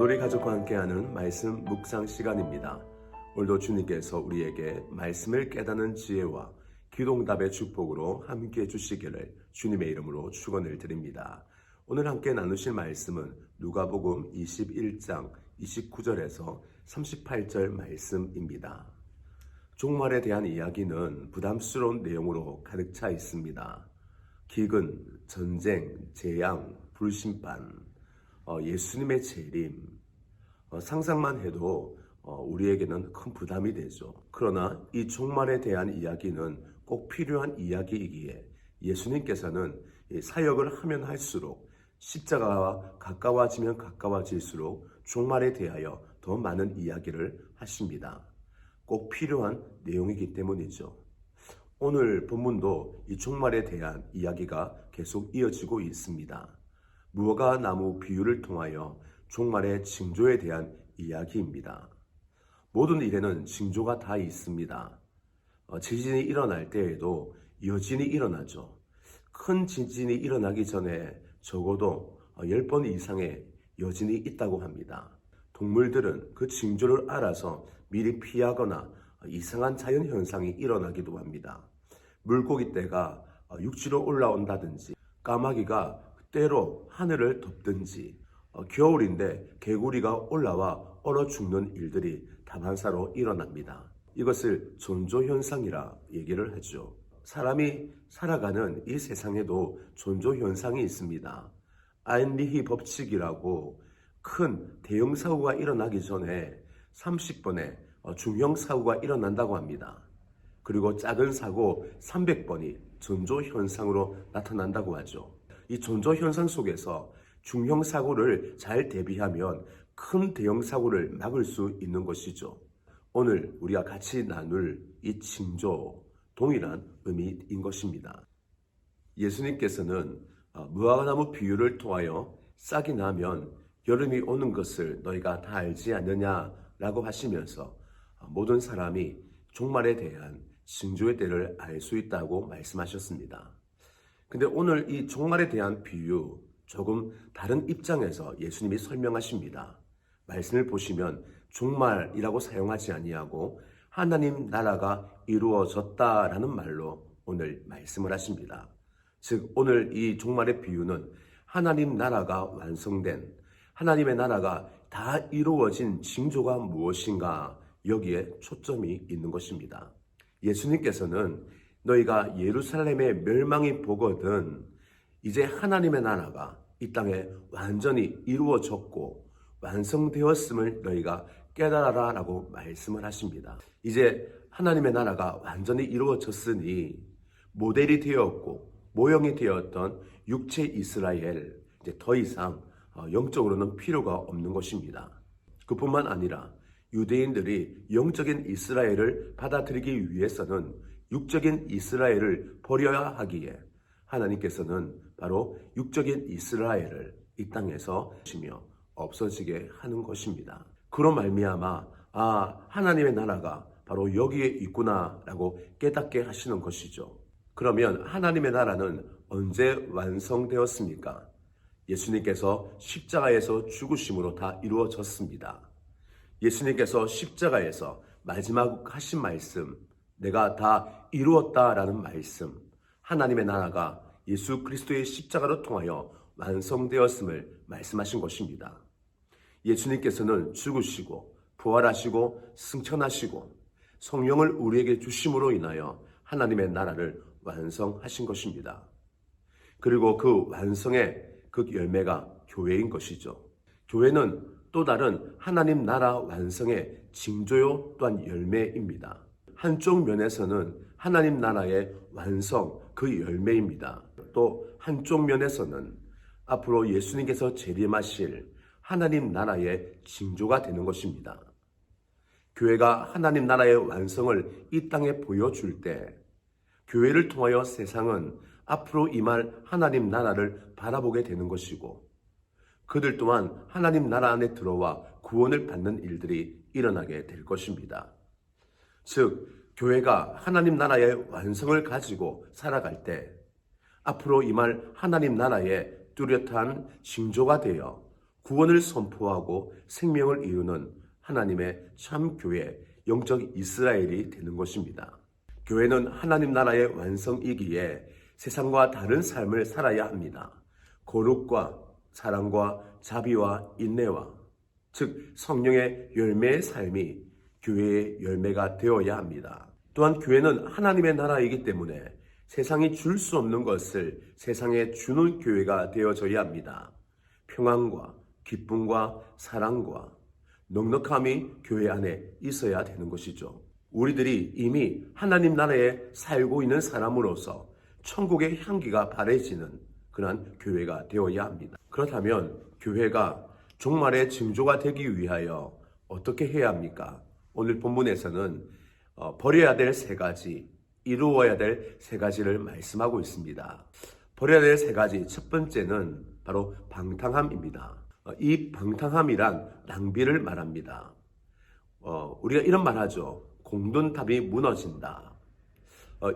도돌이 가족과 함께하는 말씀 묵상 시간입니다. 오늘도 주님께서 우리에게 말씀을 깨닫는 지혜와 기도응답의 축복으로 함께해 주시기를 주님의 이름으로 축원을 드립니다. 오늘 함께 나누실 말씀은 누가복음 21장 29절에서 38절 말씀입니다. 종말에 대한 이야기는 부담스러운 내용으로 가득 차 있습니다. 기근, 전쟁, 재앙, 불심판, 예수님의 재림, 상상만 해도 우리에게는 큰 부담이 되죠. 그러나 이 종말에 대한 이야기는 꼭 필요한 이야기이기에 예수님께서는 사역을 하면 할수록 십자가와 가까워지면 가까워질수록 종말에 대하여 더 많은 이야기를 하십니다. 꼭 필요한 내용이기 때문이죠. 오늘 본문도 이 종말에 대한 이야기가 계속 이어지고 있습니다. 무화과 나무 비유를 통하여 종말의 징조에 대한 이야기입니다. 모든 일에는 징조가 다 있습니다. 지진이 일어날 때에도 여진이 일어나죠. 큰 지진이 일어나기 전에 적어도 10번 이상의 여진이 있다고 합니다. 동물들은 그 징조를 알아서 미리 피하거나 이상한 자연현상이 일어나기도 합니다. 물고기 떼가 육지로 올라온다든지 까마귀가 때로 하늘을 덮든지 겨울인데 개구리가 올라와 얼어 죽는 일들이 다반사로 일어납니다. 이것을 존조현상이라 얘기를 하죠. 사람이 살아가는 이 세상에도 존조현상이 있습니다. 아인리히 법칙이라고 큰 대형 사고가 일어나기 전에 30번의 중형 사고가 일어난다고 합니다. 그리고 작은 사고 300번이 존조현상으로 나타난다고 하죠. 이 존조현상 속에서 중형 사고를 잘 대비하면 큰 대형 사고를 막을 수 있는 것이죠. 오늘 우리가 같이 나눌 이 징조, 동일한 의미인 것입니다. 예수님께서는 무화과나무 비유를 통하여 싹이 나면 여름이 오는 것을 너희가 다 알지 않느냐라고 하시면서 모든 사람이 종말에 대한 징조의 때를 알 수 있다고 말씀하셨습니다. 근데 오늘 이 종말에 대한 비유 조금 다른 입장에서 예수님이 설명하십니다. 말씀을 보시면 종말이라고 사용하지 아니하고 하나님 나라가 이루어졌다라는 말로 오늘 말씀을 하십니다. 즉 오늘 이 종말의 비유는 하나님 나라가 완성된, 하나님의 나라가 다 이루어진 징조가 무엇인가 여기에 초점이 있는 것입니다. 예수님께서는 너희가 예루살렘의 멸망이 보거든 이제 하나님의 나라가 이 땅에 완전히 이루어졌고 완성되었음을 너희가 깨달아라 라고 말씀을 하십니다. 이제 하나님의 나라가 완전히 이루어졌으니 모델이 되었고 모형이 되었던 육체 이스라엘 이제 더 이상 영적으로는 필요가 없는 것입니다. 그뿐만 아니라 유대인들이 영적인 이스라엘을 받아들이기 위해서는 육적인 이스라엘을 버려야 하기에 하나님께서는 바로 육적인 이스라엘을 이 땅에서 시며 없어지게 하는 것입니다. 그로 말미암아 하나님의 나라가 바로 여기에 있구나라고 깨닫게 하시는 것이죠. 그러면 하나님의 나라는 언제 완성되었습니까? 예수님께서 십자가에서 죽으심으로 다 이루어졌습니다. 예수님께서 십자가에서 마지막 하신 말씀, 내가 다 이루었다라는 말씀, 하나님의 나라가 예수 그리스도의 십자가로 통하여 완성되었음을 말씀하신 것입니다. 예수님께서는 죽으시고 부활하시고 승천하시고 성령을 우리에게 주심으로 인하여 하나님의 나라를 완성하신 것입니다. 그리고 그 완성의 그 열매가 교회인 것이죠. 교회는 또 다른 하나님 나라 완성의 징조요 또한 열매입니다. 한쪽 면에서는 하나님 나라의 완성 그 열매입니다. 또 한쪽 면에서는 앞으로 예수님께서 재림하실 하나님 나라의 징조가 되는 것입니다. 교회가 하나님 나라의 완성을 이 땅에 보여줄 때 교회를 통하여 세상은 앞으로 임할 하나님 나라를 바라보게 되는 것이고 그들 또한 하나님 나라 안에 들어와 구원을 받는 일들이 일어나게 될 것입니다. 즉 교회가 하나님 나라의 완성을 가지고 살아갈 때 앞으로 임할 하나님 나라의 뚜렷한 징조가 되어 구원을 선포하고 생명을 이루는 하나님의 참 교회, 영적 이스라엘이 되는 것입니다. 교회는 하나님 나라의 완성이기에 세상과 다른 삶을 살아야 합니다. 거룩과 사랑과 자비와 인내와, 즉 성령의 열매의 삶이 교회의 열매가 되어야 합니다. 또한 교회는 하나님의 나라이기 때문에 세상이 줄 수 없는 것을 세상에 주는 교회가 되어져야 합니다. 평안과 기쁨과 사랑과 넉넉함이 교회 안에 있어야 되는 것이죠. 우리들이 이미 하나님 나라에 살고 있는 사람으로서 천국의 향기가 바래지는 그러한 교회가 되어야 합니다. 그렇다면 교회가 종말의 징조가 되기 위하여 어떻게 해야 합니까? 오늘 본문에서는 버려야 될 3가지, 이루어야 될 3가지를 말씀하고 있습니다. 버려야 될 3가지, 첫 번째는 바로 방탕함입니다. 이 방탕함이란 낭비를 말합니다. 우리가 이런 말 하죠. 공든탑이 무너진다.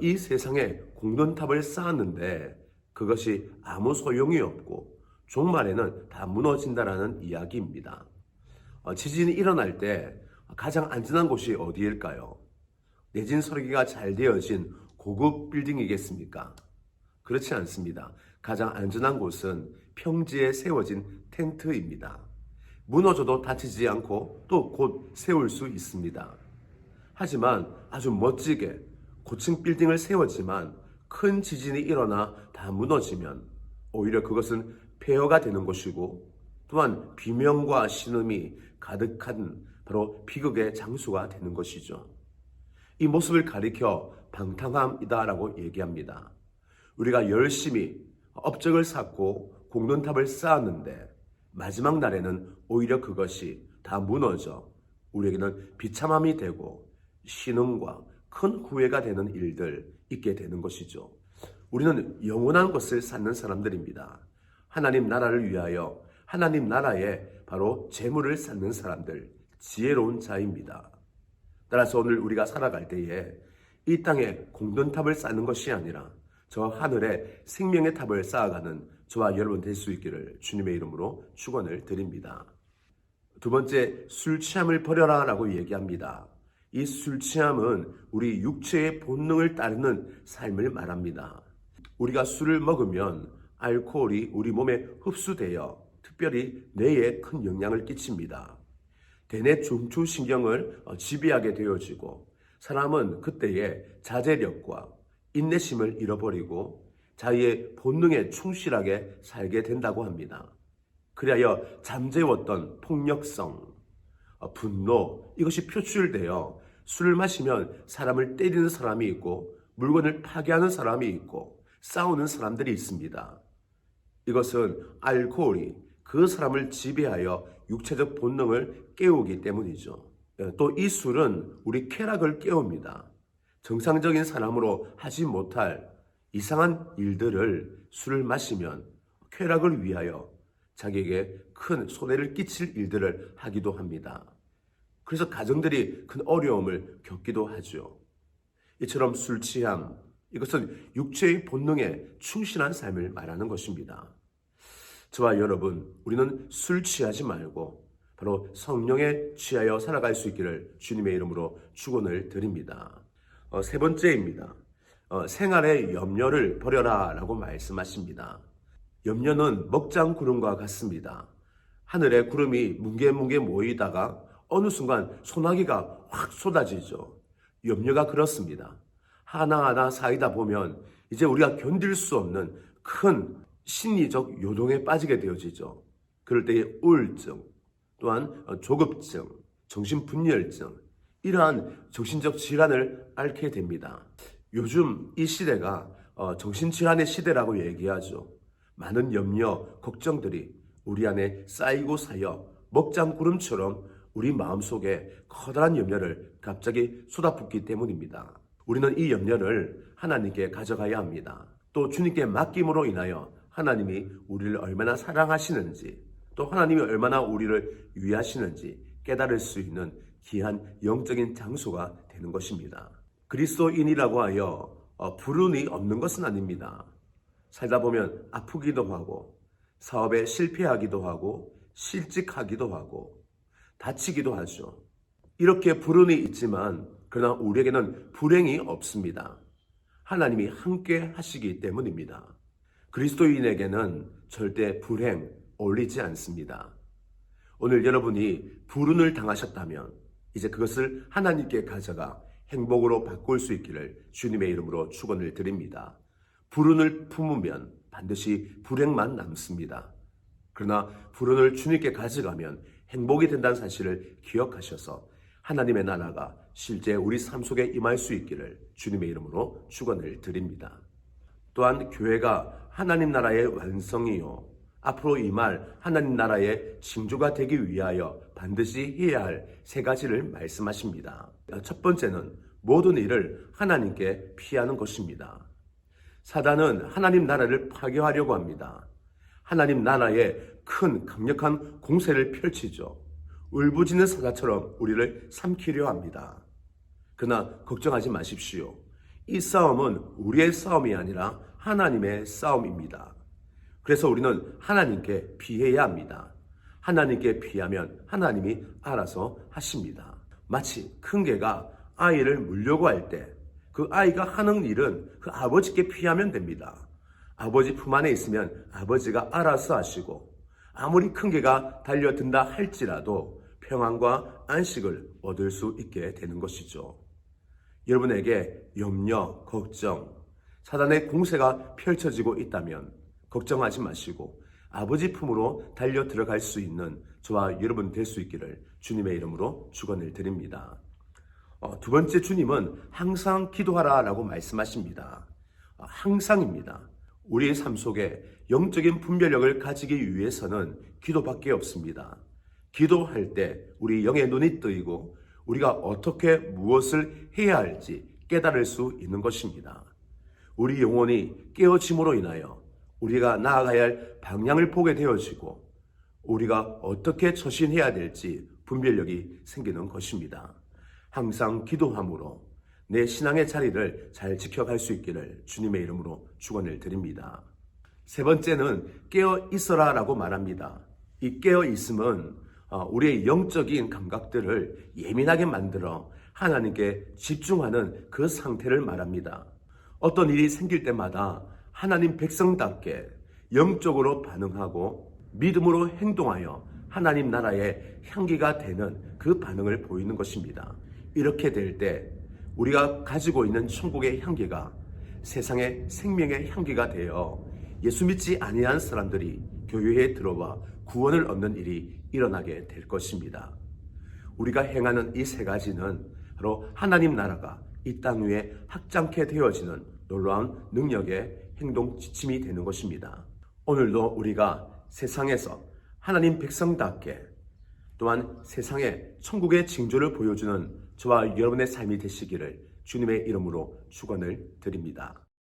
이 세상에 공든탑을 쌓았는데 그것이 아무 소용이 없고 종말에는 다 무너진다라는 이야기입니다. 지진이 일어날 때 가장 안전한 곳이 어디일까요? 내진 설계가 잘 되어진 고급 빌딩이겠습니까? 그렇지 않습니다. 가장 안전한 곳은 평지에 세워진 텐트입니다. 무너져도 다치지 않고 또 곧 세울 수 있습니다. 하지만 아주 멋지게 고층 빌딩을 세웠지만 큰 지진이 일어나 다 무너지면 오히려 그것은 폐허가 되는 것이고 또한 비명과 신음이 가득한 바로 비극의 장소가 되는 것이죠. 이 모습을 가리켜 방탕함이다라고 얘기합니다. 우리가 열심히 업적을 쌓고 공든탑을 쌓았는데 마지막 날에는 오히려 그것이 다 무너져 우리에게는 비참함이 되고 신음과 큰 후회가 되는 일들 있게 되는 것이죠. 우리는 영원한 것을 쌓는 사람들입니다. 하나님 나라를 위하여 하나님 나라에 바로 재물을 쌓는 사람들, 지혜로운 자입니다. 따라서 오늘 우리가 살아갈 때에 이 땅에 공든탑을 쌓는 것이 아니라 저 하늘에 생명의 탑을 쌓아가는 저와 여러분 될 수 있기를 주님의 이름으로 축원을 드립니다. 두 번째, 술 취함을 버려라 라고 얘기합니다. 이 술 취함은 우리 육체의 본능을 따르는 삶을 말합니다. 우리가 술을 먹으면 알코올이 우리 몸에 흡수되어 특별히 뇌에 큰 영향을 끼칩니다. 대뇌 중추신경을 지배하게 되어지고 사람은 그때에 자제력과 인내심을 잃어버리고 자기의 본능에 충실하게 살게 된다고 합니다. 그리하여 잠재웠던 폭력성, 분노 이것이 표출되어 술을 마시면 사람을 때리는 사람이 있고 물건을 파괴하는 사람이 있고 싸우는 사람들이 있습니다. 이것은 알코올이 그 사람을 지배하여 육체적 본능을 깨우기 때문이죠. 또 이 술은 우리 쾌락을 깨웁니다. 정상적인 사람으로 하지 못할 이상한 일들을 술을 마시면 쾌락을 위하여 자기에게 큰 손해를 끼칠 일들을 하기도 합니다. 그래서 가정들이 큰 어려움을 겪기도 하죠. 이처럼 술 취함, 이것은 육체의 본능에 충실한 삶을 말하는 것입니다. 저와 여러분, 우리는 술 취하지 말고 바로 성령에 취하여 살아갈 수 있기를 주님의 이름으로 축원을 드립니다. 세 번째입니다. 생활의 염려를 버려라 라고 말씀하십니다. 염려는 먹장 구름과 같습니다. 하늘에 구름이 뭉게뭉게 모이다가 어느 순간 소나기가 확 쏟아지죠. 염려가 그렇습니다. 하나하나 쌓이다 보면 이제 우리가 견딜 수 없는 큰 심리적 요동에 빠지게 되어지죠. 그럴 때의 우울증, 또한 조급증, 정신분열증, 이러한 정신적 질환을 앓게 됩니다. 요즘 이 시대가 정신질환의 시대라고 얘기하죠. 많은 염려, 걱정들이 우리 안에 쌓이고 쌓여 먹장구름처럼 우리 마음속에 커다란 염려를 갑자기 쏟아붓기 때문입니다. 우리는 이 염려를 하나님께 가져가야 합니다. 또 주님께 맡김으로 인하여 하나님이 우리를 얼마나 사랑하시는지, 또 하나님이 얼마나 우리를 위하시는지 깨달을 수 있는 귀한 영적인 장소가 되는 것입니다. 그리스도인이라고 하여 불운이 없는 것은 아닙니다. 살다 보면 아프기도 하고 사업에 실패하기도 하고 실직하기도 하고 다치기도 하죠. 이렇게 불운이 있지만 그러나 우리에게는 불행이 없습니다. 하나님이 함께 하시기 때문입니다. 그리스도인에게는 절대 불행 어울리지 않습니다. 오늘 여러분이 불운을 당하셨다면 이제 그것을 하나님께 가져가 행복으로 바꿀 수 있기를 주님의 이름으로 축원을 드립니다. 불운을 품으면 반드시 불행만 남습니다. 그러나 불운을 주님께 가져가면 행복이 된다는 사실을 기억하셔서 하나님의 나라가 실제 우리 삶 속에 임할 수 있기를 주님의 이름으로 축원을 드립니다. 또한 교회가 하나님 나라의 완성이요 앞으로 임할 하나님 나라의 징조가 되기 위하여 반드시 해야 할 세 가지를 말씀하십니다. 첫 번째는 모든 일을 하나님께 피하는 것입니다. 사단은 하나님 나라를 파괴하려고 합니다. 하나님 나라에 큰 강력한 공세를 펼치죠. 울부짖는 사자처럼 우리를 삼키려 합니다. 그러나 걱정하지 마십시오. 이 싸움은 우리의 싸움이 아니라 하나님의 싸움입니다. 그래서 우리는 하나님께 피해야 합니다. 하나님께 피하면 하나님이 알아서 하십니다. 마치 큰 개가 아이를 물려고 할 때 그 아이가 하는 일은 그 아버지께 피하면 됩니다. 아버지 품 안에 있으면 아버지가 알아서 하시고 아무리 큰 개가 달려든다 할지라도 평안과 안식을 얻을 수 있게 되는 것이죠. 여러분에게 염려, 걱정, 사단의 공세가 펼쳐지고 있다면 걱정하지 마시고 아버지 품으로 달려 들어갈 수 있는 저와 여러분 될 수 있기를 주님의 이름으로 축원을 드립니다. 두 번째, 주님은 항상 기도하라 라고 말씀하십니다. 항상입니다. 우리의 삶 속에 영적인 분별력을 가지기 위해서는 기도밖에 없습니다. 기도할 때 우리 영의 눈이 뜨이고 우리가 어떻게 무엇을 해야 할지 깨달을 수 있는 것입니다. 우리 영혼이 깨어짐으로 인하여 우리가 나아가야 할 방향을 보게 되어지고 우리가 어떻게 처신해야 될지 분별력이 생기는 것입니다. 항상 기도함으로 내 신앙의 자리를 잘 지켜갈 수 있기를 주님의 이름으로 축원을 드립니다. 세 번째는 깨어 있어라 라고 말합니다. 이 깨어 있음은 우리의 영적인 감각들을 예민하게 만들어 하나님께 집중하는 그 상태를 말합니다. 어떤 일이 생길 때마다 하나님 백성답게 영적으로 반응하고 믿음으로 행동하여 하나님 나라의 향기가 되는 그 반응을 보이는 것입니다. 이렇게 될 때 우리가 가지고 있는 천국의 향기가 세상의 생명의 향기가 되어 예수 믿지 아니한 사람들이 교회에 들어와 구원을 얻는 일이 일어나게 될 것입니다. 우리가 행하는 이 세 가지는 바로 하나님 나라가 이 땅 위에 확장케 되어지는 놀라운 능력의 행동 지침이 되는 것입니다. 오늘도 우리가 세상에서 하나님 백성답게 또한 세상에 천국의 징조를 보여주는 저와 여러분의 삶이 되시기를 주님의 이름으로 축원을 드립니다.